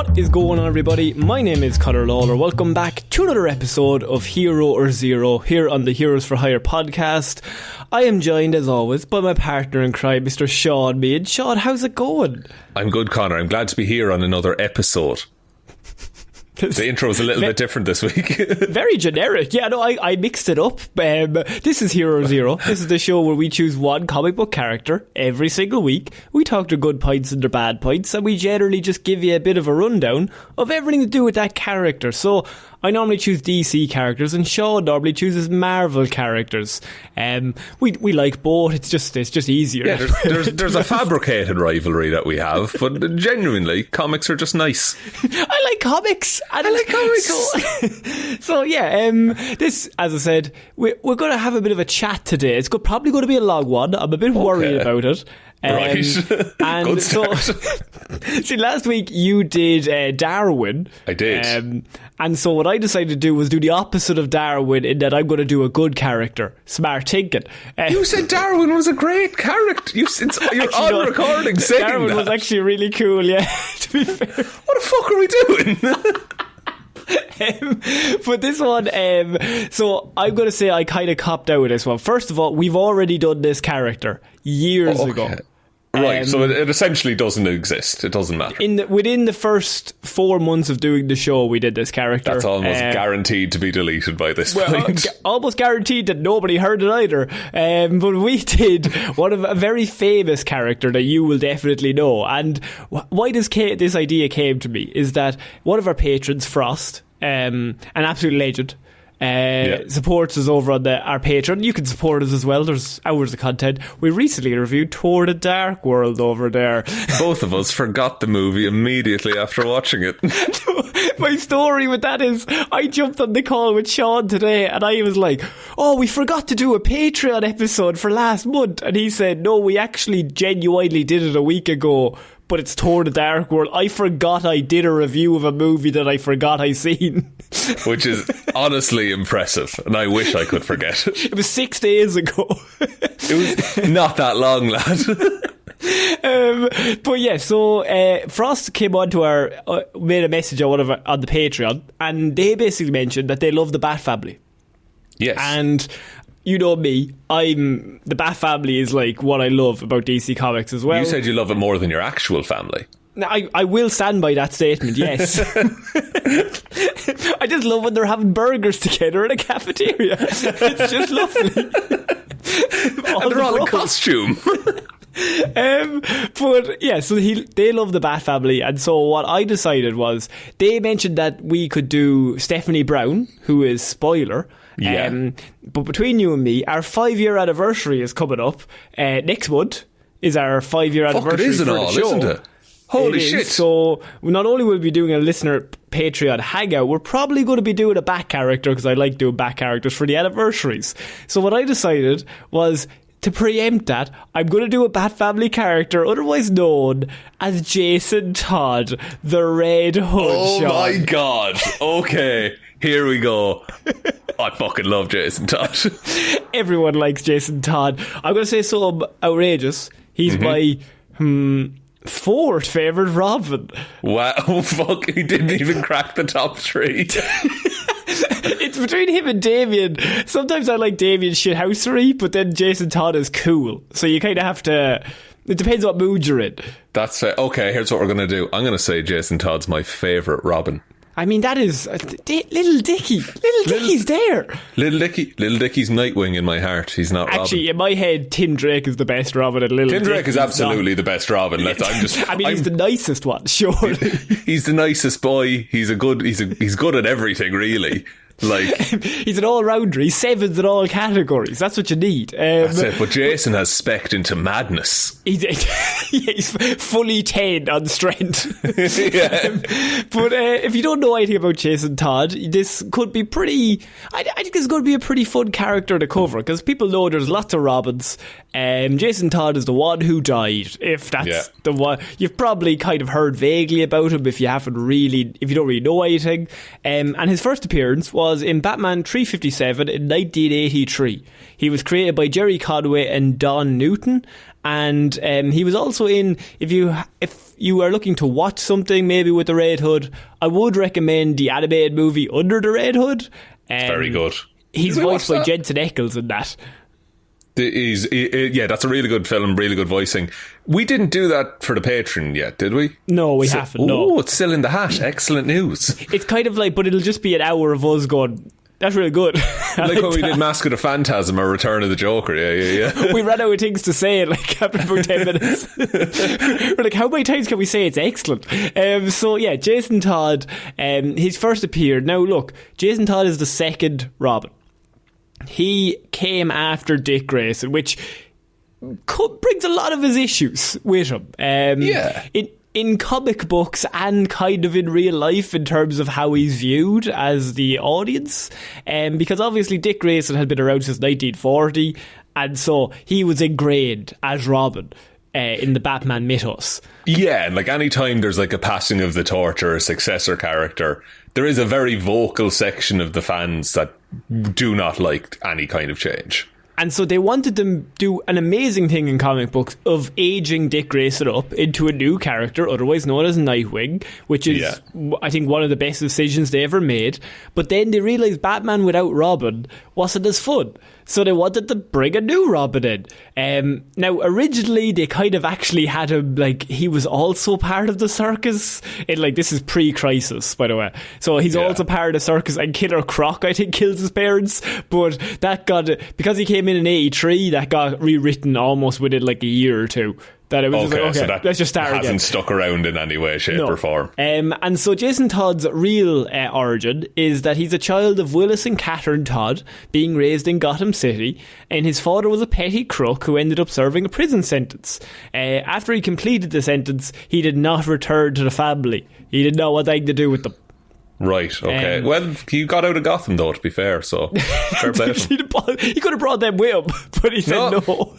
What is going on, everybody? My name is Ciara Lawler. Welcome back to another episode of Hero or Zero here on the Heroes for Hire podcast. I am joined, as always, by my partner in crime, Mr. Shaun Mead. Shaun, how's it going? I'm good, Conor. I'm glad to be here on another episode. The intro is a little bit different this week. Very generic. Yeah, no, I mixed it up. This is Hero or Zero. This is the show where we choose one comic book character every single week. We talk their good points and their bad points, and we generally just give you a bit of a rundown of everything to do with that character. So I normally choose DC characters, and Shaun normally chooses Marvel characters. We like both. It's just easier. Yeah, there's a fabricated rivalry that we have, but genuinely, comics are just nice. I like comics. I like comics. So yeah, this, as I said, we're going to have a bit of a chat today. It's probably going to be a long one. I'm a bit worried about it. Right. And good so, see, last week you did Darwin. I did. And so what I decided to do was do the opposite of Darwin, in that I'm going to do a good character. Smart thinking. You said Darwin was a great character. You're on recording saying Darwin that. was actually really cool, yeah, to be fair. What the fuck are we doing? But this one, so I'm going to say I kind of copped out with this one. First of all, we've already done this character years ago. Right, so it essentially doesn't exist. It doesn't matter. Within the first 4 months of doing the show, we did this character. That's almost guaranteed to be deleted by this point. Almost guaranteed that nobody heard it either. But we did one of a very famous character that you will definitely know. And why this idea came to me is that one of our patrons, Frost, an absolute legend, supports us over on our Patreon. You can support us as well. There's hours of content. We recently reviewed Thor: The Dark World over there. Both of us forgot the movie immediately after watching it. My story with that is I jumped on the call with Shaun today and I was like, oh, we forgot to do a Patreon episode for last month. And he said, no, we actually genuinely did it a week ago, but it's Thor: The Dark World. I forgot I did a review of a movie that I forgot I seen. Which is honestly impressive, and I wish I could forget it. It was 6 days ago. It was not that long, lad. But yeah, so Frost came on to made a message on the Patreon, and they basically mentioned that they love the Bat Family. Yes. And you know me, the Bat Family is like what I love about DC Comics as well. You said you love it more than your actual family. Now, I will stand by that statement, yes. I just love when they're having burgers together in a cafeteria. It's just lovely. And they're all in costume. But yeah, so they love the Bat Family, and so what I decided was they mentioned that we could do Stephanie Browne, who is spoiler. Yeah. But between you and me, our 5-year anniversary is coming up. Next month is our 5-year anniversary for the show. Isn't it? Holy shit. So not only will we be doing a listener Patreon hangout, we're probably going to be doing a back character, because I like doing back characters for the anniversaries. So what I decided was, to preempt that, I'm going to do a Bat Family character otherwise known as Jason Todd, the Red Hood. Oh Shaun. my god. Okay, here we go. I fucking love Jason Todd. Everyone likes Jason Todd. I'm going to say something outrageous. He's my 4th favourite Robin. Wow, fuck, he didn't even crack the top 3. It's between him and Damien. Sometimes I like Damien's shithousery, but then Jason Todd is cool. So you kind of have to... It depends what mood you're in. That's okay, here's what we're going to do. I'm going to say Jason Todd's my favourite Robin. I mean, that is Little Dicky. Dicky's there. Little Dicky's Nightwing in my heart. He's not Robin. Actually, in my head, Tim Drake is the best Robin, and Little Tim Drake Dicky is absolutely the best Robin. He's the nicest one, sure. He's the nicest boy. He's good at everything, really. Like, he's an all-rounder. He's 7s in all categories. That's what you need. That's it. But Jason has specced into madness. He's fully 10 on strength. Yeah. But if you don't know anything about Jason Todd, this could be pretty... I think this is going to be a pretty fun character to cover, because people know there's lots of Robins. Jason Todd is the one who died. If that's the one, you've probably kind of heard vaguely about him if you don't really know anything. And his first appearance was in Batman 357 in 1983. He was created by Jerry Conway and Don Newton, And he was also in, if you are looking to watch something maybe with the Red Hood, I would recommend the animated movie Under the Red Hood. It's very good. He's voiced by Jensen Ackles in that. Yeah, that's a really good film, really good voicing. We didn't do that for the Patreon yet, did we? No, we haven't. No, it's still in the hat. Excellent news. It's kind of like, but it'll just be an hour of us going, that's really good. Like when we did Mask of the Phantasm or Return of the Joker. Yeah. We ran out of things to say like after about 10 minutes. We're like, how many times can we say it's excellent? So yeah, Jason Todd, he's first appeared. Now look, Jason Todd is the second Robin. He came after Dick Grayson, which brings a lot of his issues with him. In comic books and kind of in real life in terms of how he's viewed as the audience. Because obviously Dick Grayson had been around since 1940, and so he was ingrained as Robin in the Batman mythos. Yeah, and like any time there's like a passing of the torch or a successor character, there is a very vocal section of the fans that do not like any kind of change. And so they wanted to do an amazing thing in comic books of aging Dick Grayson up into a new character, otherwise known as Nightwing, which is, I think, one of the best decisions they ever made. But then they realised Batman without Robin wasn't as fun. So they wanted to bring a new Robin in. Now, originally, they kind of actually had him, like, he was also part of the circus. This is pre-Crisis, by the way. So he's also part of the circus, and Killer Croc, I think, kills his parents. But that because he came in 83, that got rewritten almost within, like, a year or two. That it was so that let's just start again. Hasn't stuck around in any way, shape or form. And so Jason Todd's real origin is that he's a child of Willis and Catherine Todd, being raised in Gotham City, and his father was a petty crook who ended up serving a prison sentence. After he completed the sentence, he did not return to the family. He did not want anything to do with them. Right, okay. Well, he got out of Gotham, though, to be fair, so fair play to him. He could have brought them with him, but he said no.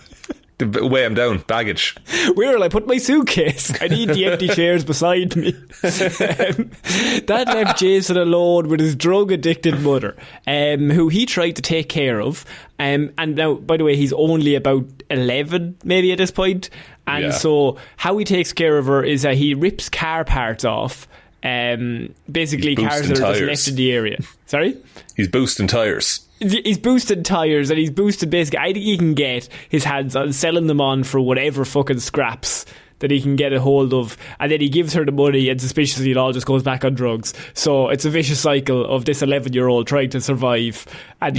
Weigh him down, baggage. Where will I put my suitcase? I need the empty chairs beside me. That left Jason alone with his drug-addicted mother, who he tried to take care of. And now, by the way, he's only about 11, maybe at this point. And so how he takes care of her is that he rips car parts off. Basically cars that are just left in the area. Sorry? He's boosting tyres. He's boosted tyres, and he's boosted basically, I think he can get his hands on selling them on for whatever fucking scraps that he can get a hold of, and then he gives her the money, and suspiciously it all just goes back on drugs. So it's a vicious cycle of this 11-year-old trying to survive and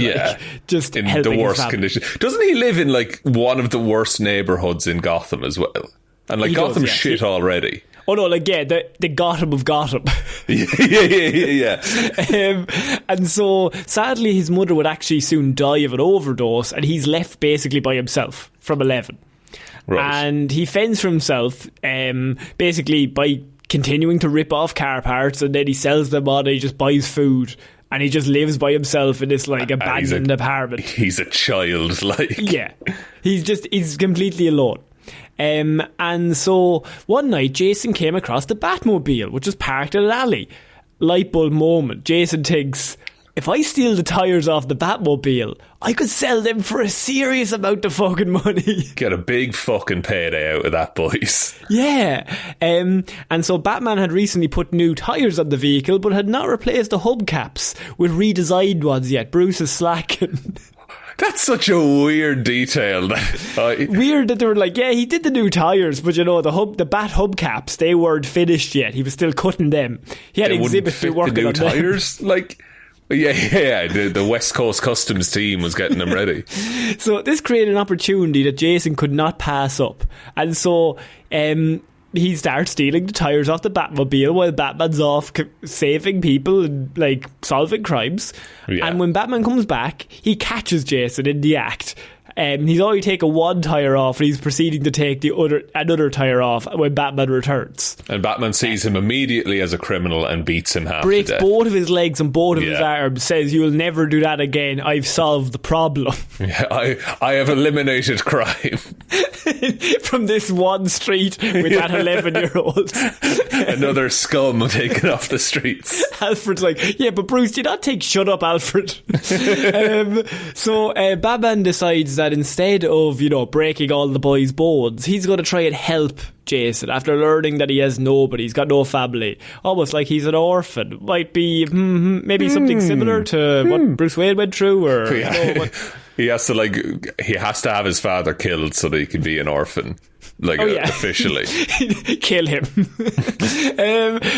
just in helping the worst his family. conditions. Doesn't he live in like one of the worst neighbourhoods in Gotham as well? And like Gotham's shit already. Oh no, the Gotham of Gotham. Yeah. And so, sadly, his mother would actually soon die of an overdose, and he's left basically by himself from 11. Right. And he fends for himself, basically by continuing to rip off car parts, and then he sells them on, and he just buys food, and he just lives by himself in this like abandoned apartment. He's a child, like. Yeah, he's completely alone. And so one night Jason came across the Batmobile, which was parked in an alley. Light bulb moment. Jason thinks, if I steal the tyres off the Batmobile, I could sell them for a serious amount of fucking money. Get a big fucking payday out of that, boys. Yeah. And so Batman had recently put new tyres on the vehicle, but had not replaced the hubcaps with redesigned ones yet. Bruce is slacking. That's such a weird detail. Weird that they were like, yeah, he did the new tyres, but the Bat hubcaps, they weren't finished yet. He was still cutting them. He had exhibits to working on them. Tyres? Like, yeah. The West Coast Customs team was getting them ready. So this created an opportunity that Jason could not pass up, and so he starts stealing the tyres off the Batmobile while Batman's off saving people and like solving crimes. Yeah. And when Batman comes back, he catches Jason in the act. He's already taken one tyre off, and he's proceeding to take another tyre off when Batman returns. And Batman sees him immediately as a criminal and beats him half breaks to death. Both of his legs and both of his arms, says, "You will never do that again. I've solved the problem." Yeah, I have eliminated crime. from this one street with that 11-year-old. Another scum taken off the streets. Alfred's like, yeah, but Bruce, do not take shut up, Alfred. So Batman decides that instead of, breaking all the boys' bones, he's going to try and help Jason after learning that he has nobody, he's got no family, almost like he's an orphan. Might be maybe something similar to what Bruce Wayne went through, or he has to have his father killed so that he can be an orphan, officially. Kill him.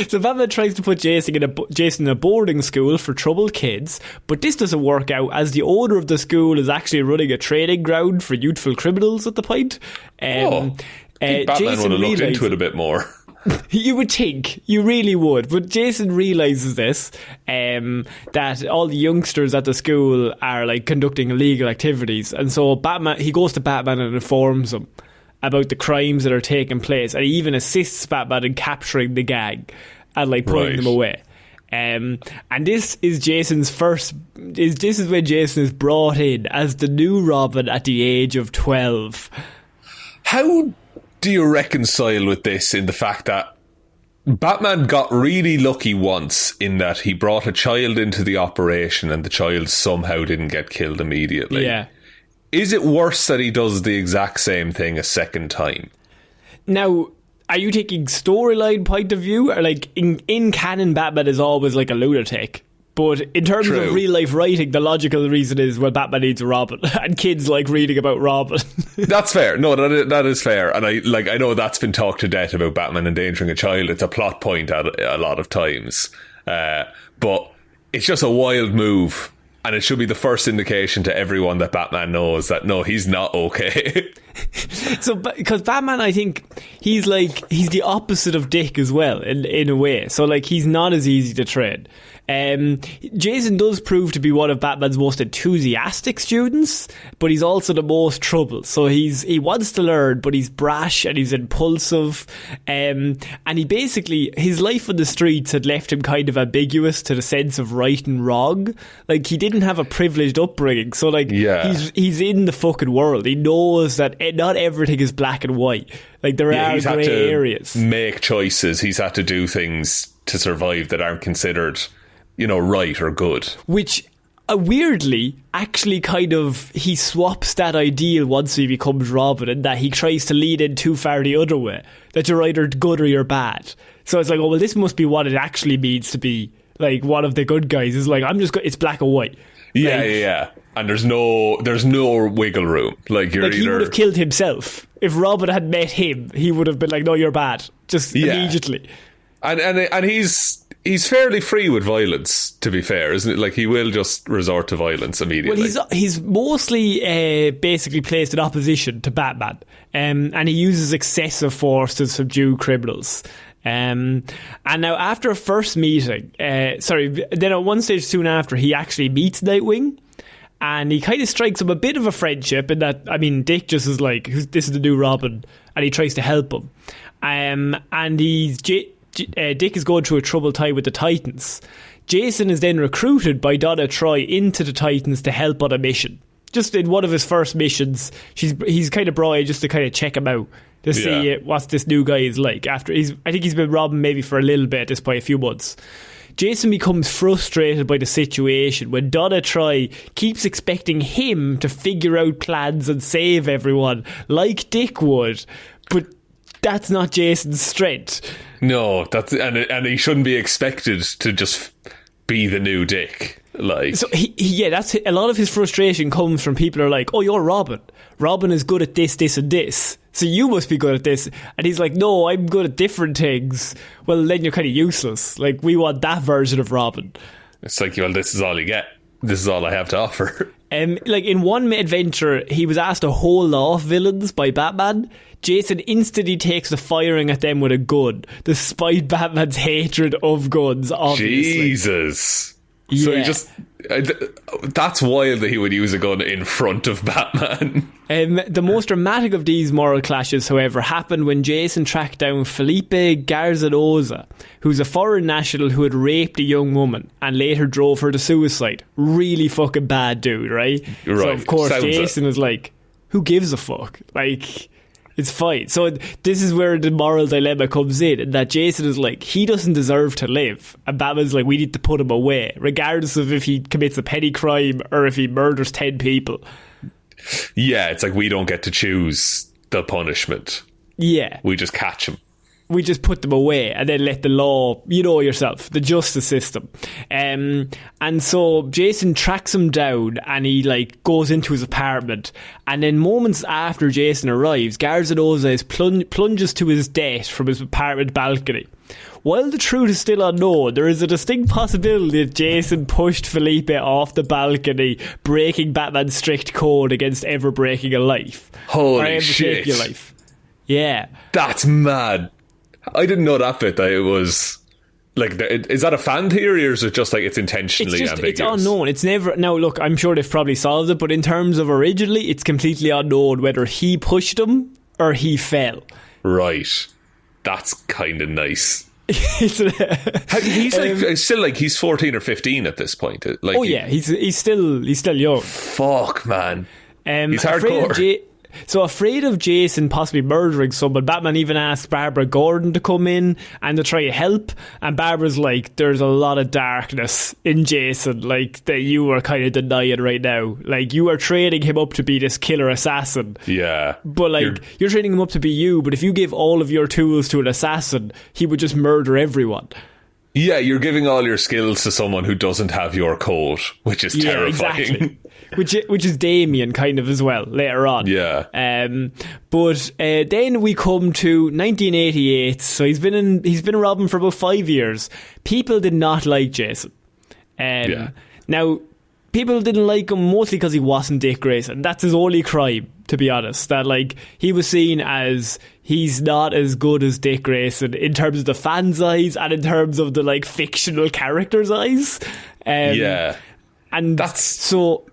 So Batman tries to put Jason in a boarding school for troubled kids, but this doesn't work out as the owner of the school is actually running a training ground for youthful criminals at the point. I think Batman would have looked into it a bit more. You would think, you really would, but Jason realises this, that all the youngsters at the school are like conducting illegal activities, and so he goes to Batman and informs him about the crimes that are taking place, and he even assists Batman in capturing the gang and pulling them away. And this is this is when Jason is brought in as the new Robin at the age of 12. How do you reconcile with this in the fact that Batman got really lucky once in that he brought a child into the operation and the child somehow didn't get killed immediately? Yeah. Is it worse that he does the exact same thing a second time? Now, are you taking storyline point of view? Or in canon, Batman is always like a lunatic. But in terms of real life writing, the logical reason is, well, Batman needs a Robin, and kids like reading about Robin. That's fair. No, that is fair. And I know that's been talked to death about Batman endangering a child. It's a plot point at a lot of times. But it's just a wild move. And it should be the first indication to everyone that Batman knows that, no, he's not okay. So, because Batman, I think, he's the opposite of Dick as well, in a way. So, he's not as easy to train. Jason does prove to be one of Batman's most enthusiastic students, but he's also the most troubled. So he wants to learn, but he's brash and he's impulsive. And he basically, his life on the streets had left him kind of ambiguous to the sense of right and wrong. He didn't have a privileged upbringing. So he's in the fucking world. He knows that not everything is black and white. There are grey areas. Make choices. He's had to do things to survive that aren't considered, right or good. Which, weirdly, actually he swaps that ideal once he becomes Robin, and that he tries to lead in too far the other way, that you're either good or you're bad. So it's this must be what it actually means to be, one of the good guys. Is it's black and white. Yeah. And there's no wiggle room. He would have killed himself. If Robin had met him, he would have been no, you're bad. Just immediately. And he's fairly free with violence, to be fair, isn't it? He will just resort to violence immediately. Well, he's mostly basically placed in opposition to Batman, and he uses excessive force to subdue criminals. And now after a first meeting, then at one stage soon after, he actually meets Nightwing, and he kind of strikes him a bit of a friendship in that, Dick just is this is the new Robin, and he tries to help him. And Dick is going through a troubled time with the Titans. Jason is then recruited by Donna Troy into the Titans to help on a mission. Just in one of his first missions, he's kind of brought in just to kind of check him out, to see what this new guy is like. I think he's been Robin maybe for a little bit at this point, a few months. Jason becomes frustrated by the situation when Donna Troy keeps expecting him to figure out plans and save everyone like Dick would, but that's not Jason's strength. No, and he shouldn't be expected to just be the new Dick. So that's a lot of his frustration comes from people who are like, oh, you're Robin. Robin is good at this, this, and this. So you must be good at this. And he's like, no, I'm good at different things. Well, then you're kind of useless. We want that version of Robin. It's well, this is all you get. This is all I have to offer. In one adventure, he was asked to hold off villains by Batman. Jason instantly takes the firing at them with a gun, despite Batman's hatred of guns, obviously. Jesus. Yeah. So he just... that's wild that he would use a gun in front of Batman. The most dramatic of these moral clashes, however, happened when Jason tracked down Felipe Garzanoza, who's a foreign national who had raped a young woman and later drove her to suicide. Really fucking bad dude, right? So of course Jason is who gives a fuck? It's fine. So this is where the moral dilemma comes in, that Jason is like, he doesn't deserve to live. And Batman's like, we need to put him away, regardless of if he commits a petty crime or if he murders 10 people. Yeah, it's like we don't get to choose the punishment. Yeah. We just catch him. We just put them away and then let the law, you know yourself, the justice system. And so Jason tracks him down and he like goes into his apartment, and then moments after Jason arrives, guards and Ozais plunges to his death from his apartment balcony. While the truth is still unknown, there is a distinct possibility that Jason pushed Felipe off the balcony, breaking Batman's strict code against ever breaking a life. Holy shit. Your life. Yeah. That's mad. I didn't know that bit, that it was like, is that a fan theory, or is it just like it's intentionally ambiguous? It's unknown. It's never. Now look, I'm sure they've probably solved it, but in terms of originally, it's completely unknown whether he pushed him or he fell. Right. That's kind of nice. He's like still like he's 14 or 15 at this point. Like, he's still young. Fuck, man. He's hardcore. Afraid of Jason possibly murdering someone, Batman even asks Barbara Gordon to come in and to try to help, and Barbara's like, there's a lot of darkness in Jason, like, that you are kind of denying right now. Like, you are training him up to be this killer assassin. Yeah. But like, you're training him up to be you, but if you give all of your tools to an assassin, he would just murder everyone. Yeah, you're giving all your skills to someone who doesn't have your code, which is terrifying. Exactly. Which is Damien kind of as well later on. Yeah. But then we come to 1988. So he's been a Robin for about 5 years. People did not like Jason. Now, people didn't like him mostly because he wasn't Dick Grayson. That's his only crime, to be honest. That like he was seen as, he's not as good as Dick Grayson in terms of the fans' eyes and in terms of the like fictional characters' eyes. And that's so.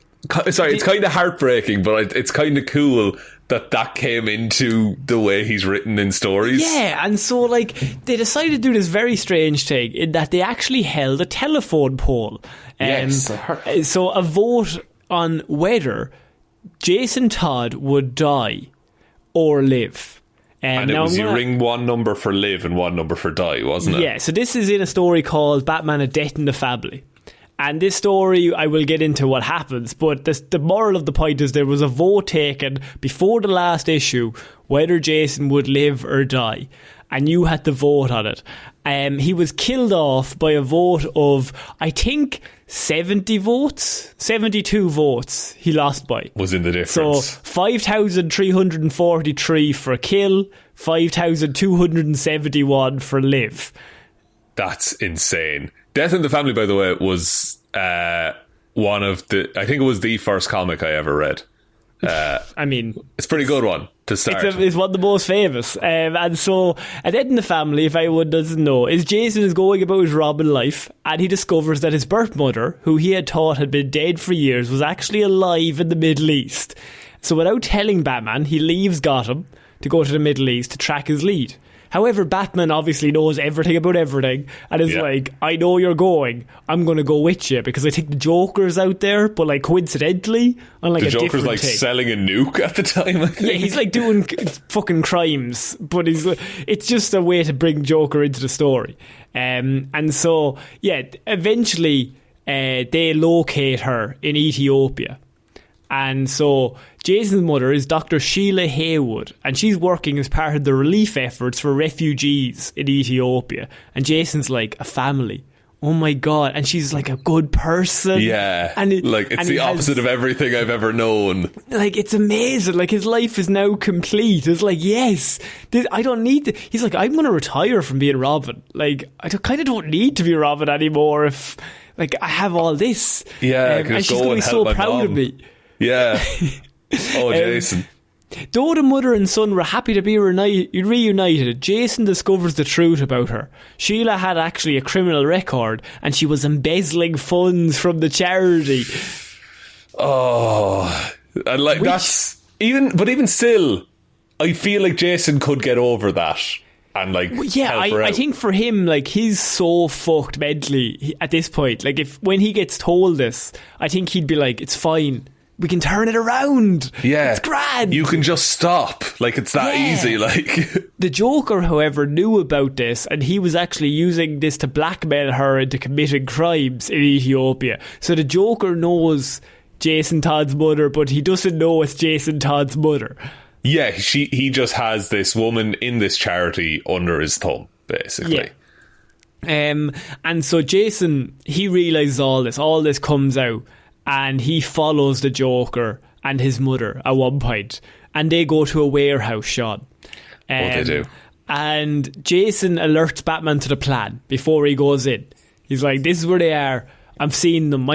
Sorry, it's kind of heartbreaking, but it's kind of cool that came into the way he's written in stories. Yeah, and so like they decided to do this very strange thing in that they actually held a telephone poll. Yes. So a vote on whether Jason Todd would die or live. And it was you ring one number for live and one number for die, wasn't it? Yeah, so this is in a story called Batman: A Death in the Family. And this story, I will get into what happens, but the moral of the point is there was a vote taken before the last issue whether Jason would live or die. And you had to vote on it. He was killed off by a vote of, I think, 70 votes? 72 votes he lost by. Was in the difference. So 5,343 for kill, 5,271 for live. That's insane. Death in the Family, by the way, was one of the... I think it was the first comic I ever read. I mean... It's a pretty good one to start. It's one of the most famous. And so, A Death in the Family, if anyone doesn't know, is Jason is going about his Robin life, and he discovers that his birth mother, who he had thought had been dead for years, was actually alive in the Middle East. So without telling Batman, he leaves Gotham to go to the Middle East to track his lead. However, Batman obviously knows everything about everything and is like, I know you're going, I'm going to go with you, because I think the Joker's out there, but like coincidentally on like the a Joker's different like thing. Selling a nuke at the time, I think. Yeah, he's like doing fucking crimes, but it's just a way to bring Joker into the story. And so, yeah, eventually they locate her in Ethiopia. And so Jason's mother is Dr. Sheila Haywood, and she's working as part of the relief efforts for refugees in Ethiopia. And Jason's like, a family. Oh my God. And she's like a good person. Yeah. And it's the opposite of everything I've ever known. Like, it's amazing. Like, his life is now complete. It's like, yes, I don't need to. He's like, I'm going to retire from being Robin. Like, I kind of don't need to be Robin anymore if, like, I have all this. Yeah, and she's going to be so proud of me. Yeah. Oh, Jason. Though the mother and son were happy to be reunited, Jason discovers the truth about her. Sheila had actually a criminal record, and she was embezzling funds from the charity. Oh, and like that's even still, I feel like Jason could get over that. And like, yeah, I think for him, like, he's so fucked mentally at this point. Like, when he gets told this, I think he'd be like, it's fine. we can turn it around. Yeah. It's grand. You can just stop. Like, it's that easy. Like, the Joker, however, knew about this, and he was actually using this to blackmail her into committing crimes in Ethiopia. So the Joker knows Jason Todd's mother, but he doesn't know it's Jason Todd's mother. Yeah, he just has this woman in this charity under his thumb, basically. Yeah. And so Jason, he realises all this comes out, and he follows the Joker and his mother at one point, and they go to a warehouse, Shaun. They do. And Jason alerts Batman to the plan before he goes in. He's like, this is where they are. I've seen them.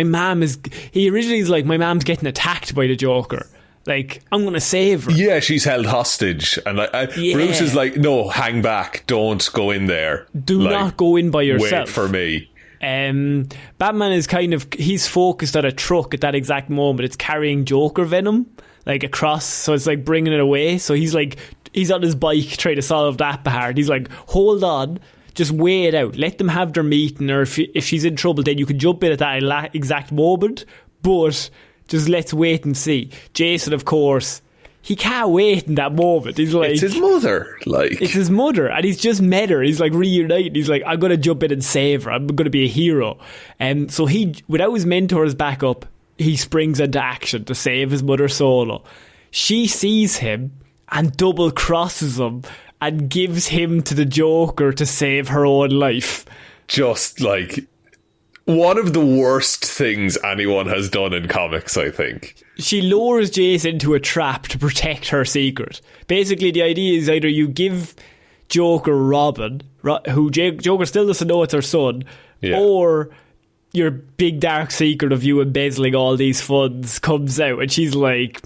He originally is like, my mom's getting attacked by the Joker. Like, I'm going to save her. Yeah, she's held hostage. And Bruce is like, no, hang back. Don't go in there. Do not go in by yourself. Wait for me. Batman is he's focused on a truck at that exact moment. It's carrying Joker venom, like, across. So it's like bringing it away. So he's on his bike trying to solve that part. He's like, hold on. Just weigh it out. Let them have their meeting, or if she's in trouble, then you can jump in at that exact moment. But just let's wait and see. Jason, of course, he can't wait in that moment. He's like, it's his mother. It's his mother, and he's just met her. He's like reunited. He's like, I'm going to jump in and save her. I'm going to be a hero. And so he, without his mentor's backup, he springs into action to save his mother solo. She sees him and double crosses him and gives him to the Joker to save her own life. Just like one of the worst things anyone has done in comics, I think. She lures Jason into a trap to protect her secret. Basically, the idea is either you give Joker Robin, who Joker still doesn't know it's her son, or your big dark secret of you embezzling all these funds comes out, and she's like,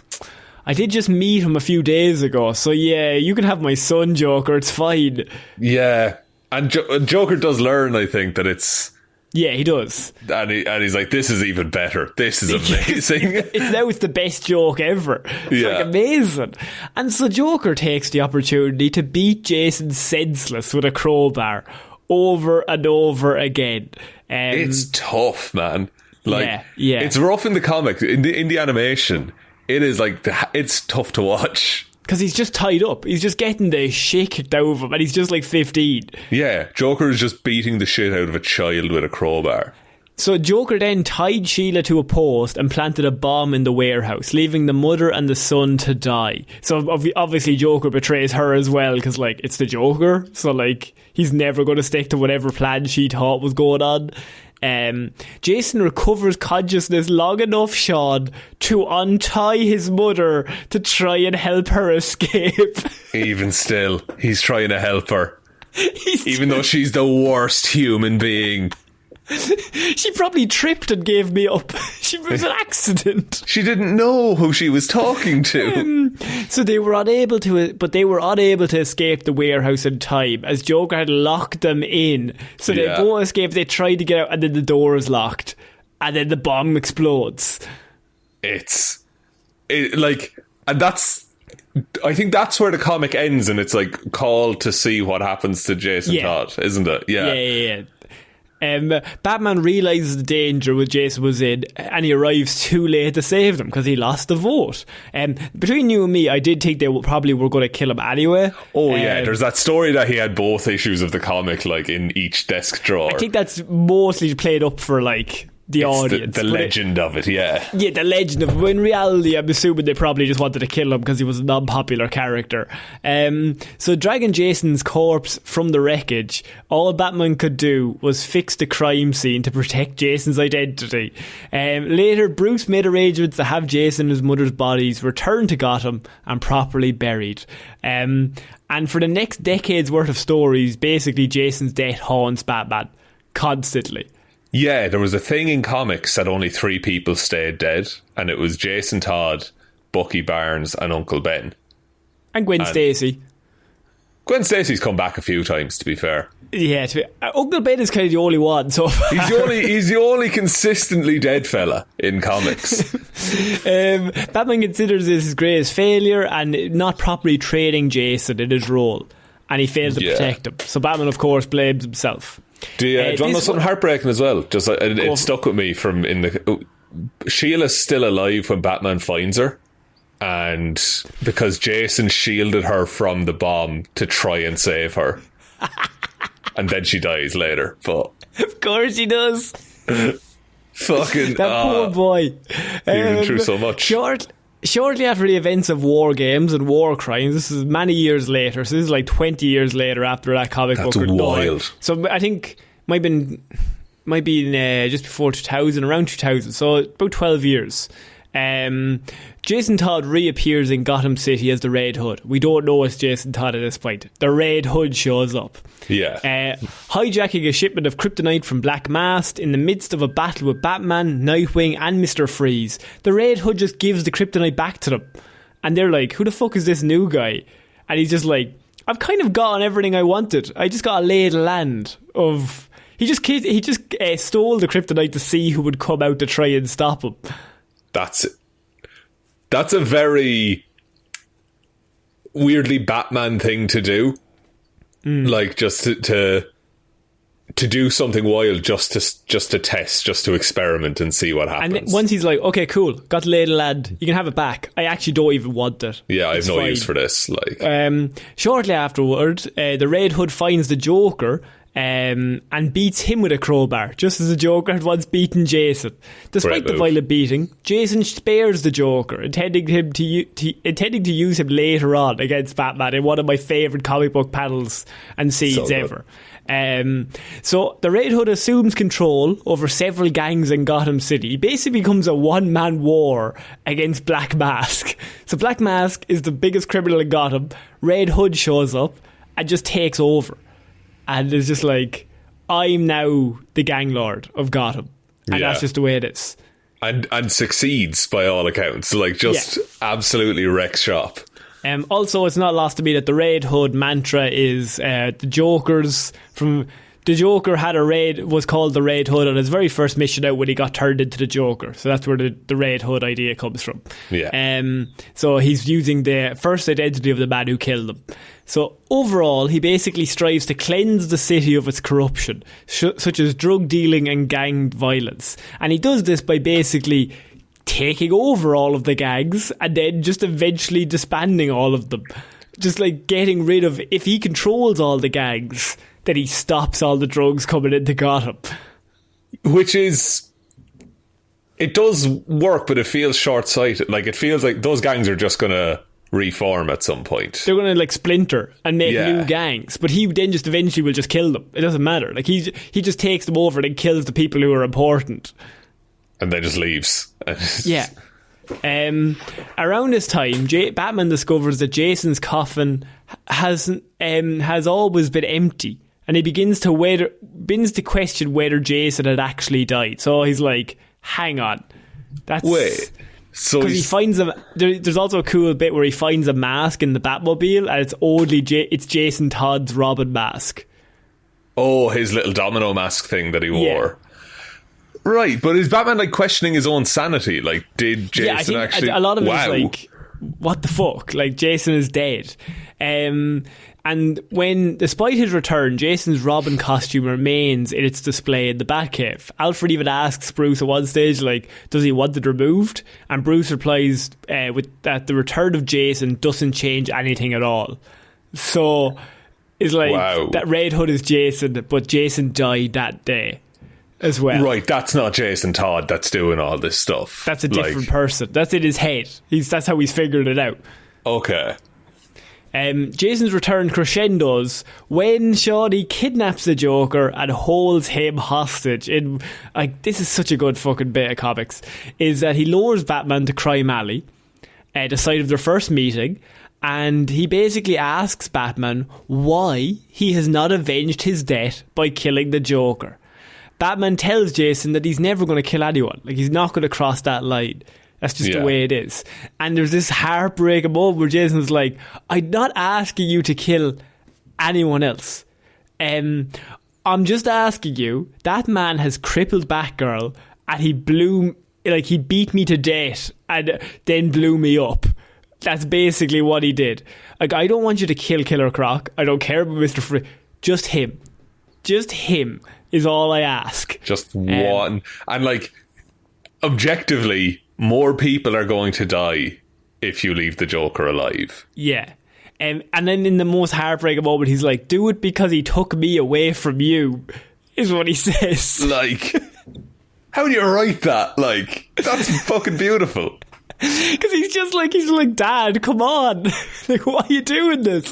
I did just meet him a few days ago, so yeah, you can have my son, Joker, it's fine. Yeah, and Joker does learn, I think, that it's... Yeah, he does. And he's like, this is even better. This is amazing. It's the best joke ever. It's like amazing. And so Joker takes the opportunity to beat Jason senseless with a crowbar over and over again. It's tough, man. Like, yeah. It's rough in the comic. In the animation, it is like, it's tough to watch. Because he's just tied up. He's just getting the shit kicked out of him, and he's just like 15. Yeah, Joker is just beating the shit out of a child with a crowbar. So Joker then tied Sheila to a post and planted a bomb in the warehouse, leaving the mother and the son to die. So obviously Joker betrays her as well, because like, it's the Joker. So like, he's never going to stick to whatever plan she thought was going on. Jason recovers consciousness long enough, Shaun, to untie his mother to try and help her escape. Even still, he's trying to help her. Even though she's the worst human being. She probably tripped and gave me up. It was an accident. She didn't know who she was talking to. So they were unable to escape the warehouse in time, as Joker had locked them in. So they both escaped. They tried to get out, and then the door is locked, and then the bomb explodes. And that's, I think that's where the comic ends, and it's like called to see what happens to Jason Todd, isn't it? Yeah. Batman realises the danger when Jason was in, and he arrives too late to save them because he lost the vote. Between you and me, I did think they probably were going to kill him anyway. There's that story that he had both issues of the comic like in each desk drawer. I think that's mostly played up for like the audience. The legend of it, yeah. Yeah, the legend of it. But in reality, I'm assuming they probably just wanted to kill him because he was a non-popular character. So dragging Jason's corpse from the wreckage, all Batman could do was fix the crime scene to protect Jason's identity. Later, Bruce made arrangements to have Jason and his mother's bodies returned to Gotham and properly buried. And for the next decade's worth of stories, basically Jason's death haunts Batman constantly. Yeah, there was a thing in comics that only 3 people stayed dead, and it was Jason Todd, Bucky Barnes, and Uncle Ben. And Gwen Stacy. Gwen Stacy's come back a few times, to be fair. Yeah, Uncle Ben is kind of the only one so far. He's the only consistently dead fella in comics. Batman considers this his greatest failure and not properly training Jason in his role, and he failed to protect him. So Batman, of course, blames himself. Do you want to know something heartbreaking as well? Just it stuck with me from Sheila's still alive when Batman finds her, and because Jason shielded her from the bomb to try and save her. And then she dies later, but of course he does. Fucking that poor boy. He's been through so much. Shortly after the events of War Games and War Crimes, this is many years later, so this is like 20 years later after that comic book. That's wild. So I think might be just before 2000, around 2000, so about 12 years. Jason Todd reappears in Gotham City as the Red Hood. We don't know it's Jason Todd at this point. The Red Hood shows up. Yeah. Hijacking a shipment of kryptonite from Black Mask in the midst of a battle with Batman, Nightwing and Mr. Freeze. The Red Hood just gives the kryptonite back to them. And they're like, who the fuck is this new guy? And he's just like, I've kind of gotten everything I wanted. I just got a lay of the land of... He just stole the kryptonite to see who would come out to try and stop him. That's a very weirdly Batman thing to do. Like just to do something wild, just to test, just to experiment and see what happens. And once he's like, okay, cool, got the lay lad, you can have it back. I actually don't even want it. Yeah, I have no use for this. Like, shortly afterward, the Red Hood finds the Joker. And beats him with a crowbar, just as the Joker had once beaten Jason. Despite the violent beating, Jason spares the Joker, intending to use him later on against Batman in one of my favourite comic book panels and scenes ever. So the Red Hood assumes control over several gangs in Gotham City. He basically becomes a one-man war against Black Mask. So Black Mask is the biggest criminal in Gotham. Red Hood shows up and just takes over. And it's just like, I'm now the gang lord of Gotham. And that's just the way it is. And succeeds by all accounts. Like, just absolutely wrecks shop. Also, it's not lost to me that the Red Hood mantra is the Joker's from... The Joker was called the Red Hood on his very first mission out when he got turned into the Joker. So that's where the Red Hood idea comes from. Yeah. So he's using the first identity of the man who killed him. So overall, he basically strives to cleanse the city of its corruption, such as drug dealing and gang violence. And he does this by basically taking over all of the gangs and then just eventually disbanding all of them. Just like getting rid of... If he controls all the gangs... that he stops all the drugs coming into Gotham. Which is... It does work, but it feels short-sighted. Like, it feels like those gangs are just going to reform at some point. They're going to, like, splinter and make new gangs. But he then just eventually will just kill them. It doesn't matter. Like, he just takes them over and kills the people who are important. And then just leaves. Yeah. Around this time, Batman discovers that Jason's coffin has always been empty. And he begins to question whether Jason had actually died. So he's like, hang on. Wait. So because he finds there's also a cool bit where he finds a mask in the Batmobile, and it's Jason Todd's Robin mask. Oh, his little domino mask thing that he wore. Yeah. Right, but is Batman like questioning his own sanity? Like, did Jason actually... A lot of it is like, what the fuck? Like, Jason is dead. And despite his return, Jason's Robin costume remains in its display in the Batcave. Alfred even asks Bruce at one stage, like, does he want it removed? And Bruce replies that the return of Jason doesn't change anything at all. So it's like, that Red Hood is Jason, but Jason died that day as well. Right, that's not Jason Todd that's doing all this stuff. That's a different person. That's in his head. That's how he's figured it out. Okay. Jason's return crescendos when Shawnee kidnaps the Joker and holds him hostage. This is such a good fucking bit of comics. Is that he lures Batman to Crime Alley, the site of their first meeting, and he basically asks Batman why he has not avenged his death by killing the Joker. Batman tells Jason that he's never going to kill anyone. Like, he's not going to cross that line. That's just the way it is. And there's this heartbreaking moment where Jason's like, I'm not asking you to kill anyone else. I'm just asking you, that man has crippled Batgirl and he beat me to death and then blew me up. That's basically what he did. Like, I don't want you to kill Killer Croc. I don't care about Mr. Free. Just him. Just him is all I ask. Just one. And like... objectively, more people are going to die if you leave the Joker alive. Yeah. And then in the most heartbreaking moment, he's like, do it because he took me away from you, is what he says. Like, how do you write that? Like, that's fucking beautiful. Because he's like, Dad, come on. Like, why are you doing this?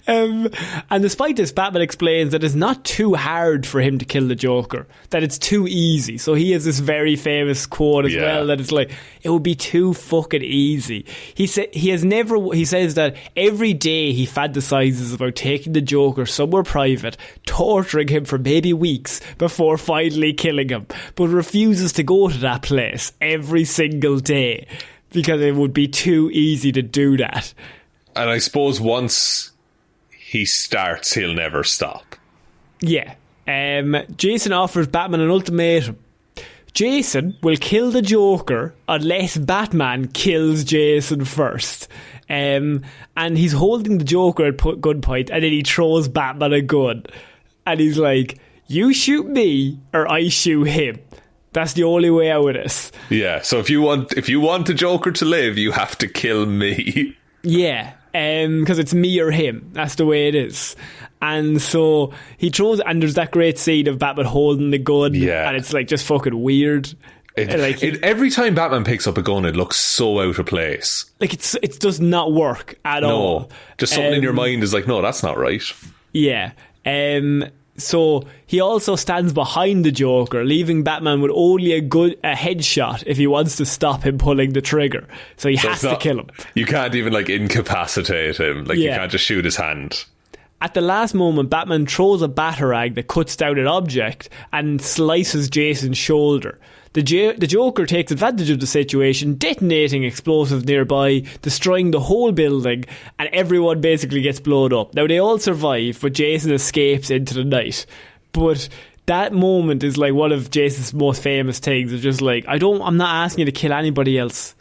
And despite this, Batman explains that it's not too hard for him to kill the Joker, that it's too easy. So he has this very famous quote as well, that it's like, it would be too fucking easy. He says that every day he fantasizes about taking the Joker somewhere private, torturing him for maybe weeks before finally killing him, but refuses to go to that place every single day, because it would be too easy to do that. And I suppose once he starts, he'll never stop. Yeah. Jason offers Batman an ultimatum. Jason will kill the Joker unless Batman kills Jason first. And he's holding the Joker at gunpoint, and then he throws Batman a gun. And he's like, you shoot me or I shoot him. That's the only way out of this. Yeah, so if you want the Joker to live, you have to kill me. Yeah, because it's me or him. That's the way it is. And so he throws, and there's that great scene of Batman holding the gun, and it's like just fucking weird. Every time Batman picks up a gun, it looks so out of place. Like it does not work at all. No, just something in your mind is like, no, that's not right. Yeah. So he also stands behind the Joker, leaving Batman with only a headshot if he wants to stop him pulling the trigger. So he has to kill him. You can't even like incapacitate him. Like you can't just shoot his hand. At the last moment, Batman throws a batarang that cuts down an object and slices Jason's shoulder. The Joker takes advantage of the situation, detonating explosives nearby, destroying the whole building, and everyone basically gets blown up. Now, they all survive, but Jason escapes into the night. But that moment is like one of Jason's most famous things. It's just like, I'm not asking you to kill anybody else.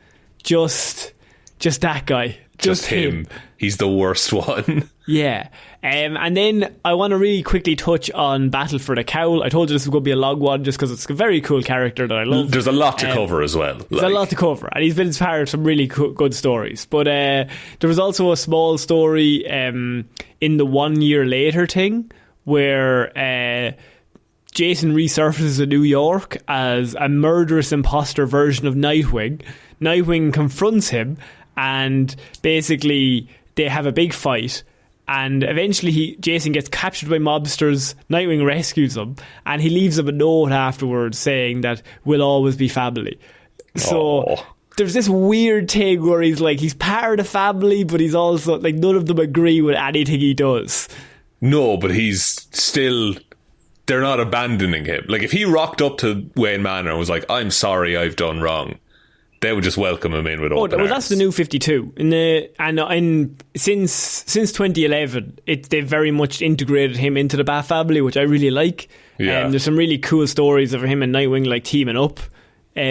Just that guy. Just him. He's the worst one. Yeah. And then I want to really quickly touch on Battle for the Cowl. I told you this was going to be a long one just because it's a very cool character that I love. There's a lot to cover as well. There's a lot to cover, and he's been inspired of some really good stories. But there was also a small story in the 1 year later thing where Jason resurfaces in New York as a murderous imposter version of Nightwing. Nightwing confronts him, and basically they have a big fight. And eventually Jason gets captured by mobsters. Nightwing rescues him, and he leaves him a note afterwards saying that we'll always be family. So there's this weird thing where he's part of the family, but he's also like, none of them agree with anything he does. No, but they're not abandoning him. Like if he rocked up to Wayne Manor and was like, I'm sorry, I've done wrong, they would just welcome him in with open arms. That's the new 52. Since 2011, they've very much integrated him into the Bat family, which I really like. Yeah. There's some really cool stories of him and Nightwing like teaming up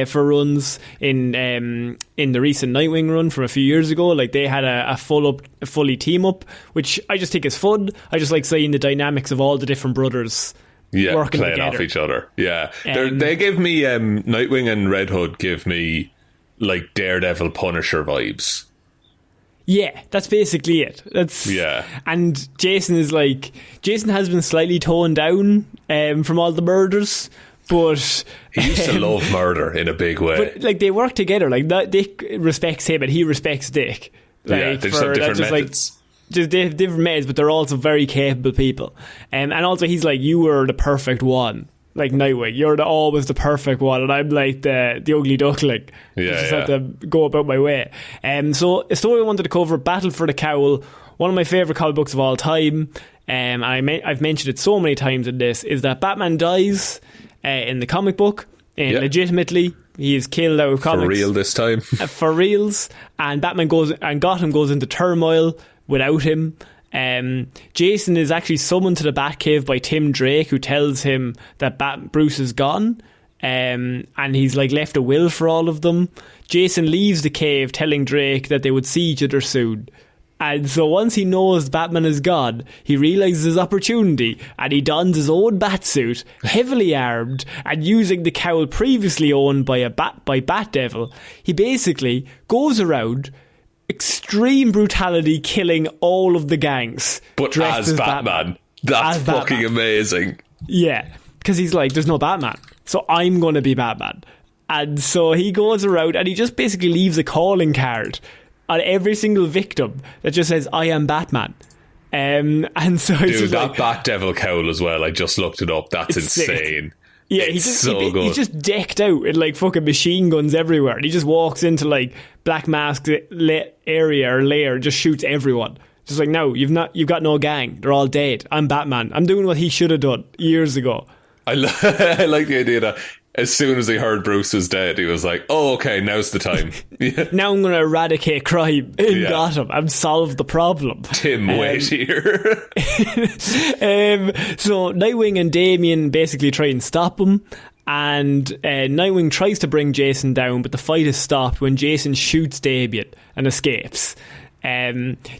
for runs in the recent Nightwing run from a few years ago. Like they had a fully team up, which I just think is fun. I just like seeing the dynamics of all the different brothers. Working playing together. Off each other. Yeah, they give me Nightwing and Red Hood give me like Daredevil Punisher vibes. Yeah, that's basically it. And Jason has been slightly toned down from all the murders, but he used to love murder in a big way. But like they work together. Like Dick respects him and he respects Dick. They just have different methods. Just different methods, but they're also very capable people. And also he's like, you were the perfect one. Like Nightwing, you're always the perfect one, and I'm like the ugly duckling. Have to go about my way. So a story I wanted to cover, Battle for the Cowl, one of my favourite comic books of all time. I've mentioned it so many times in this, is that Batman dies in the comic book, and legitimately he is killed out of comics. For real this time. For reals. And Gotham goes into turmoil without him. Jason is actually summoned to the Batcave by Tim Drake, who tells him that Bruce is gone, and he's like left a will for all of them. Jason leaves the cave telling Drake that they would see each other soon, And so once he knows Batman is gone, he realises his opportunity and he dons his own Batsuit, heavily armed, and using the cowl previously owned by Bat Devil, he basically goes around extreme brutality killing all of the gangs. But as Batman. That's fucking amazing. Yeah, because he's like, there's no Batman, so I'm going to be Batman. And so he goes around and he just basically leaves a calling card on every single victim that just says, I am Batman. And so it's dude, that like, Bat Devil cowl as well, I just looked it up. That's insane. Sick. Yeah, he's he's just decked out in like fucking machine guns everywhere. And he just walks into like Black Mask area or lair, just shoots everyone. Just like, no, you've got no gang. They're all dead. I'm Batman. I'm doing what he should have done years ago. I like the idea that as soon as he heard Bruce was dead, he was like, oh, okay, now's the time. Yeah. Now I'm going to eradicate crime in Gotham and solve the problem. Tim, wait here. So Nightwing and Damian basically try and stop him. And Nightwing tries to bring Jason down, but the fight is stopped when Jason shoots Damian and escapes.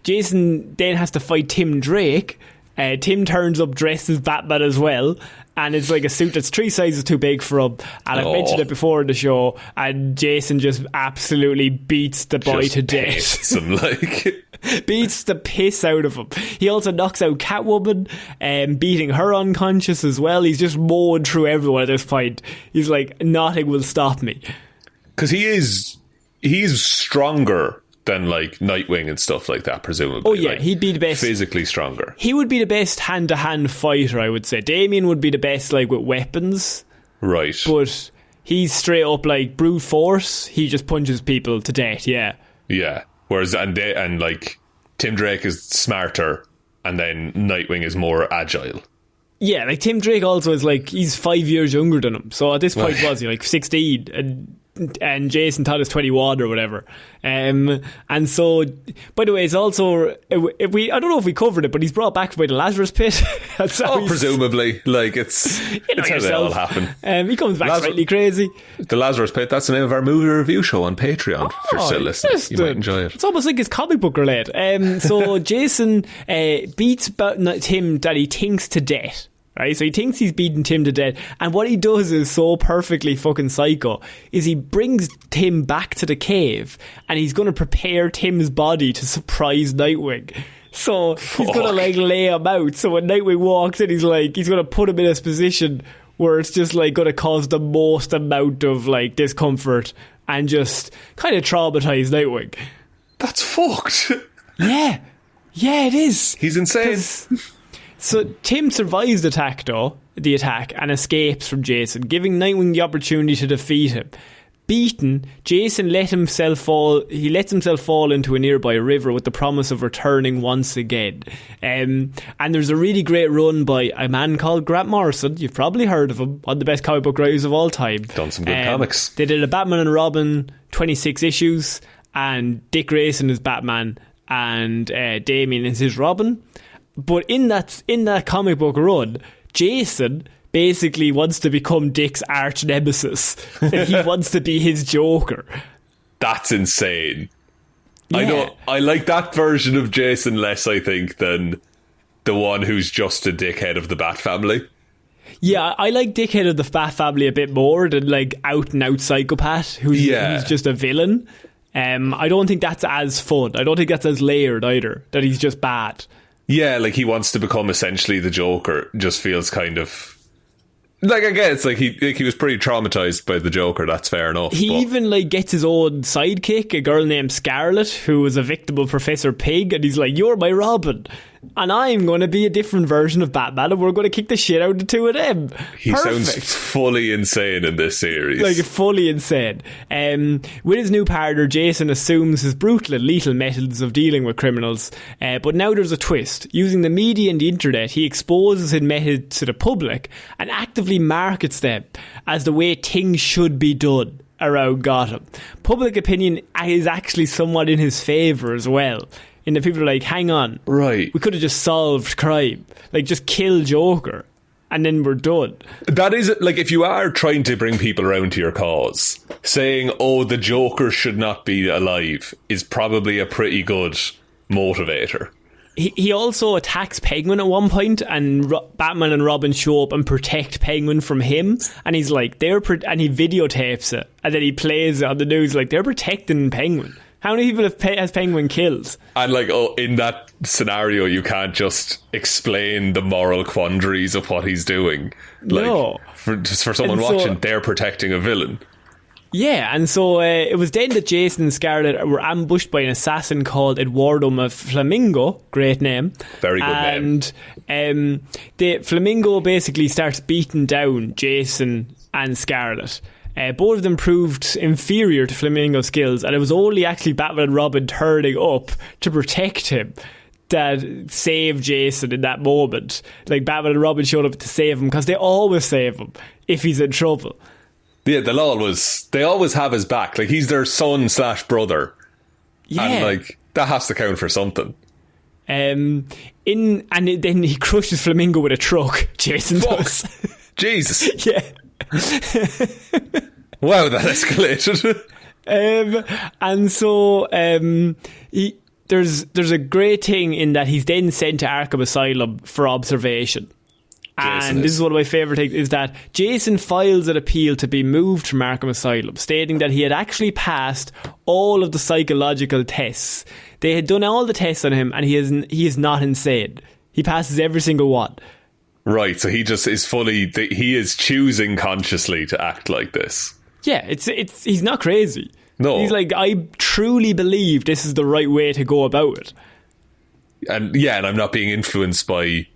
Jason then has to fight Tim Drake. Tim turns up dressed as Batman as well, and it's like a suit that's 3 sizes too big for him. And I've mentioned it before in the show, and Jason just absolutely beats the boy just to death. Him, like. Beats the piss out of him. He also knocks out Catwoman, beating her unconscious as well. He's just mowing through everyone at this point. He's like, nothing will stop me. Because he's stronger than like Nightwing and stuff like that, presumably. Oh yeah, like, he'd be the best. Physically stronger. He would be the best hand-to-hand fighter, I would say. Damian would be the best like with weapons. Right. But he's straight up like brute force. He just punches people to death, yeah. Yeah. Whereas, and like, Tim Drake is smarter, and then Nightwing is more agile. Yeah, like Tim Drake also is like, he's 5 years younger than him. So at this point, was he like 16? And Jason Todd is 21 or whatever. And so, by the way, it's also, I don't know if we covered it, but he's brought back by the Lazarus Pit. Presumably. Like, it's how they all happen. He comes back slightly crazy. The Lazarus Pit, that's the name of our movie review show on Patreon. If you're still listening, you might enjoy it. It's almost like it's comic book related. So Jason beats Tim that he thinks to death. Right, so he thinks he's beaten Tim to death, and what he does is so perfectly fucking psycho, is he brings Tim back to the cave, and he's going to prepare Tim's body to surprise Nightwing. So he's going to like lay him out, so when Nightwing walks in, he's going to put him in this position where it's just like going to cause the most amount of like discomfort and just kind of traumatize Nightwing. That's fucked. Yeah, it is. He's insane. So Tim survives the attack, and escapes from Jason, giving Nightwing the opportunity to defeat him. Beaten, Jason lets himself fall into a nearby river with the promise of returning once again. And there's a really great run by a man called Grant Morrison. You've probably heard of him, one of the best comic book writers of all time. Done some good comics. They did a Batman and Robin 26 issues, and Dick Grayson is Batman, and Damian is his Robin. But in that comic book run, Jason basically wants to become Dick's arch nemesis. And he wants to be his Joker. That's insane. Yeah. I like that version of Jason less, I think, than the one who's just a dickhead of the Bat family. Yeah, I like dickhead of the Bat family a bit more than like out and out psychopath who's just a villain. I don't think that's as fun. I don't think that's as layered either, that he's just bad. Yeah, like he wants to become essentially the Joker. Just feels kind of like, I guess, like he was pretty traumatized by the Joker. That's fair enough. He even like gets his own sidekick, a girl named Scarlet, who was a victim of Professor Pig, and he's like, "You're my Robin, and I'm going to be a different version of Batman, and we're going to kick the shit out of the two of them." He sounds fully insane in this series. Like, fully insane. With his new partner, Jason assumes his brutal and lethal methods of dealing with criminals. But now there's a twist. Using the media and the internet, he exposes his methods to the public and actively markets them as the way things should be done around Gotham. Public opinion is actually somewhat in his favour as well. And the people are like, hang on, right, we could have just solved crime. Like, just kill Joker, and then we're done. That is, like, if you are trying to bring people around to your cause, saying, oh, the Joker should not be alive is probably a pretty good motivator. He also attacks Penguin at one point, and Batman and Robin show up and protect Penguin from him. And he's like, and he videotapes it, and then he plays it on the news like they're protecting Penguin. How many people has Penguin killed? And like, in that scenario, you can't just explain the moral quandaries of what he's doing. Like, no, for someone watching, they're protecting a villain. Yeah, and so it was then that Jason and Scarlet were ambushed by an assassin called Eduardo Flamingo. Great name. Very good name. And the Flamingo basically starts beating down Jason and Scarlet. Both of them proved inferior to Flamingo's skills, and it was only actually Batman and Robin turning up to protect him that saved Jason in that moment. Like, Batman and Robin showed up to save him, because they always save him if he's in trouble. Yeah, they always have his back. Like, he's their son/brother. Yeah. And, like, that has to count for something. And then he crushes Flamingo with a truck. Jason does. Jesus. Yeah. Wow, that escalated. And so there's a great thing in that he's then sent to Arkham Asylum for observation. And this is one of my favourite things, is that Jason files an appeal to be moved from Arkham Asylum, stating that he had actually passed all of the psychological tests. They had done all the tests on him, and he is not insane. He passes every single one. Right, so he just is he is choosing consciously to act like this. Yeah, he's not crazy. No. He's like, I truly believe this is the right way to go about it. And I'm not being influenced by,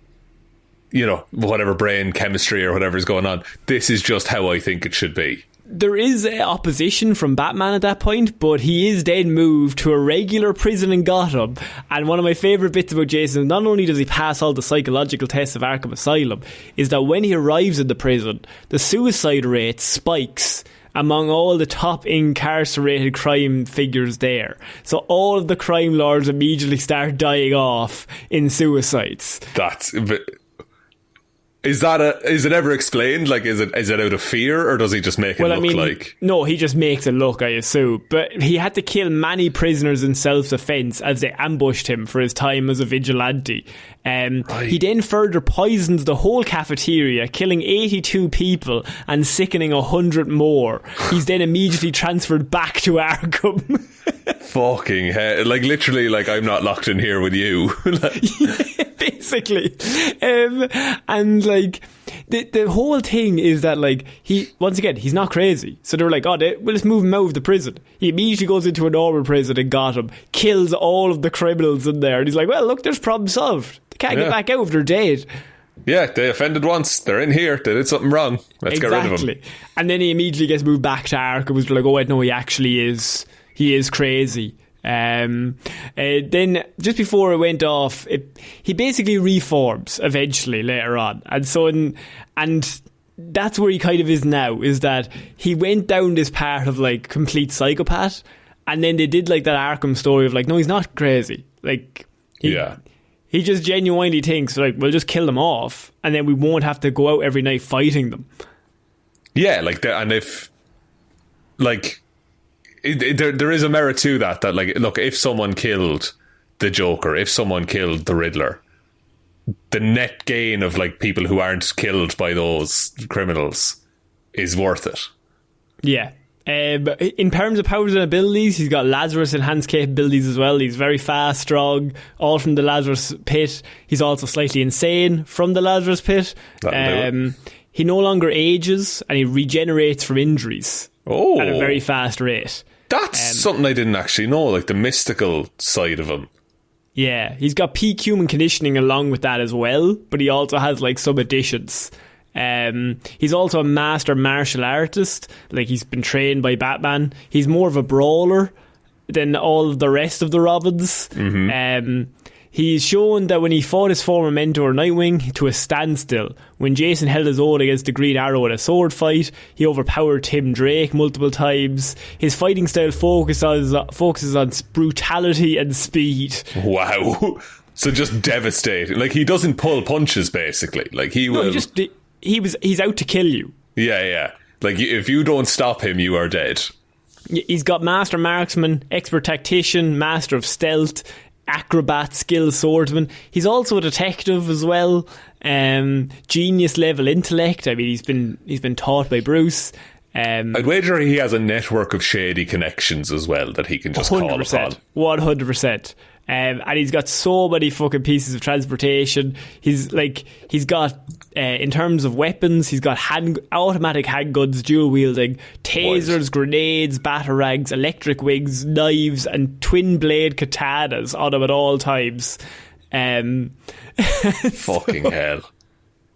whatever brain chemistry or whatever is going on. This is just how I think it should be. There is opposition from Batman at that point, but he is then moved to a regular prison in Gotham. And one of my favourite bits about Jason, not only does he pass all the psychological tests of Arkham Asylum, is that when he arrives in the prison, the suicide rate spikes among all the top incarcerated crime figures there. So all of the crime lords immediately start dying off in suicides. Is it ever explained? Like, is it out of fear, or does he just make it look like? No, he just makes it look, I assume. But he had to kill many prisoners in self-defense as they ambushed him for his time as a vigilante. He then further poisons the whole cafeteria, killing 82 people and sickening 100 more. He's then immediately transferred back to Arkham. Fucking hell. Like, literally, like, I'm not locked in here with you. Yeah, basically. And like, the whole thing is that, like, he's not crazy. So they were like, we'll just move him out of the prison. He immediately goes into a normal prison in Gotham, kills all of the criminals in there, and he's like, well, look, there's problem solved. They can't get back out if they're dead. Yeah, they offended once. They're in here. They did something wrong. Let's get rid of them. And then he immediately gets moved back to Arkham. It was like, oh, wait, no, he actually is. He is crazy. Then just before it went off, he basically reforms eventually later on. And that's where he kind of is now, is that he went down this path of like complete psychopath, and then they did like that Arkham story of like, no, he's not crazy. Like, he just genuinely thinks like, we'll just kill them off, and then we won't have to go out every night fighting them. Yeah, like that. And if like, there is a merit to that like, look, if someone killed the Joker, if someone killed the Riddler, the net gain of like people who aren't killed by those criminals is worth it. Yeah. In terms of powers and abilities, he's got Lazarus enhanced capabilities as well. He's very fast, strong, all from the Lazarus pit. He's also slightly insane from the Lazarus pit. He no longer ages, and he regenerates from injuries at a very fast rate. That's something I didn't actually know, like the mystical side of him. Yeah, he's got peak human conditioning along with that as well, but he also has like some additions. He's also a master martial artist. Like, he's been trained by Batman. He's more of a brawler than all of the rest of the Robins. He's shown that when he fought his former mentor Nightwing to a standstill, when Jason held his own against the Green Arrow in a sword fight, he overpowered Tim Drake multiple times. His fighting style focuses on brutality and speed. Wow. So just devastating. Like, he doesn't pull punches, basically. Like, he will... he's out to kill you. Yeah. Like, if you don't stop him, you are dead. He's got Master Marksman, Expert Tactician, Master of Stealth, acrobat, skilled swordsman. He's also a detective as well. Genius level intellect. I mean, he's been taught by Bruce. I'd wager he has a network of shady connections as well that he can just 100%, call upon. 100%. And he's got so many fucking pieces of transportation. He's got, in terms of weapons, he's got automatic handguns, dual wielding, tasers, grenades, batarangs, electric wigs, knives, and twin blade katanas on him at all times. Fucking hell.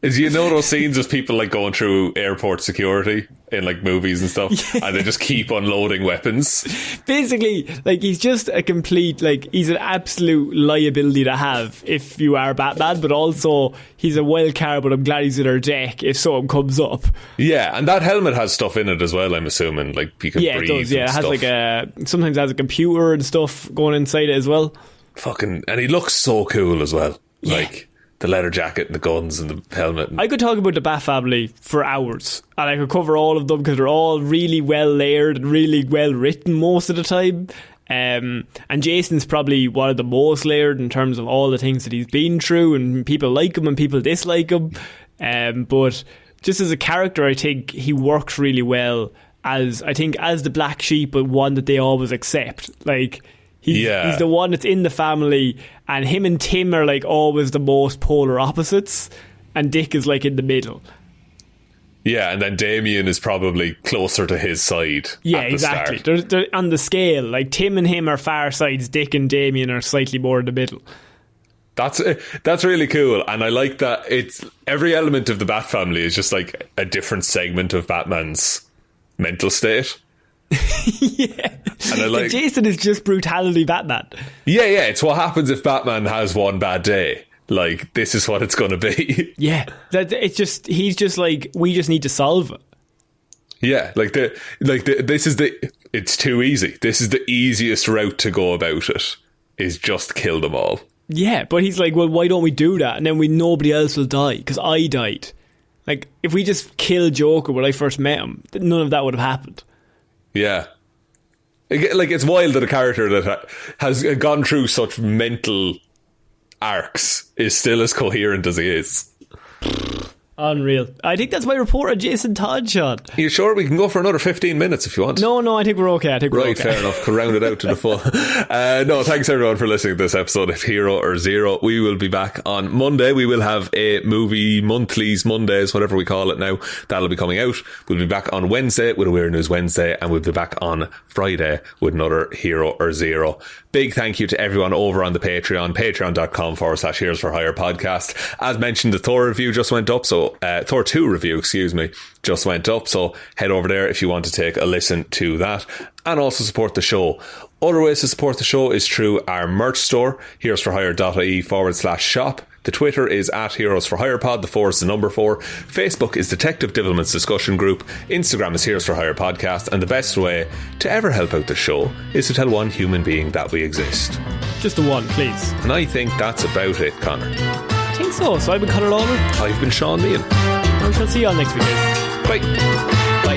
Is you know those scenes of people like going through airport security in like movies and stuff, and they just keep unloading weapons? Basically, like, he's just a complete, like, he's an absolute liability to have if you are Batman, but also he's a wild card, but I'm glad he's in our deck if something comes up. Yeah, and that helmet has stuff in it as well, I'm assuming, like you can breathe. It does, yeah. It has like sometimes has a computer and stuff going inside it as well. Fucking, and he looks so cool as well. Yeah. Like the leather jacket and the guns and the helmet. I could talk about the Bat family for hours, and I could cover all of them because they're all really well layered and really well written most of the time. And Jason's probably one of the most layered in terms of all the things that he's been through, and people like him and people dislike him. But just as a character, I think he works really well as the black sheep, but one that they always accept. Like, he's the one that's in the family, and him and Tim are like always the most polar opposites, and Dick is like in the middle. Yeah, and then Damien is probably closer to his side. Yeah, at the exactly. start. They're on the scale, like Tim and him are far sides, Dick and Damien are slightly more in the middle. That's really cool, and I like that it's every element of the Bat family is just like a different segment of Batman's mental state. Yeah, and I like Jason is just brutality Batman. Yeah, it's what happens if Batman has one bad day. Like, this is what it's going to be. Yeah, he's just like, we just need to solve it. Yeah, it's too easy. This is the easiest route to go about it, is just kill them all. Yeah, but he's like, well, why don't we do that? And then nobody else will die, because I died. Like, if we just killed Joker when I first met him, none of that would have happened. Yeah. Like, it's wild that a character that has gone through such mental arcs is still as coherent as he is. Unreal. I think that's my report on Jason Todd, Sean. Are you sure? We can go for another 15 minutes if you want. No, I think we're okay. Right, fair enough. Could round it out to the full. No, thanks everyone for listening to this episode of Hero or Zero. We will be back on Monday. We will have a movie monthlies, Mondays, whatever we call it now. That'll be coming out. We'll be back on Wednesday with a Weird News Wednesday, and we'll be back on Friday with another Hero or Zero. Big thank you to everyone over on the Patreon, patreon.com/Heroes for Hire podcast. As mentioned, the Thor review just went up, so Thor 2 review, just went up, so head over there if you want to take a listen to that and also support the show. Other ways to support the show is through our merch store, heroesforhire.ie/shop. The Twitter is @HeroesForHirePod, the 4 is the number 4. Facebook is Detective Divilment's discussion group. Instagram is Heroes for Hire podcast, and the best way to ever help out the show is to tell one human being that we exist. Just the one, please. And I think that's about it, Connor. I think so. So I've been Conor Lorraine. I've been Sean Meehan. I shall see you all next week, guys. Bye. Bye.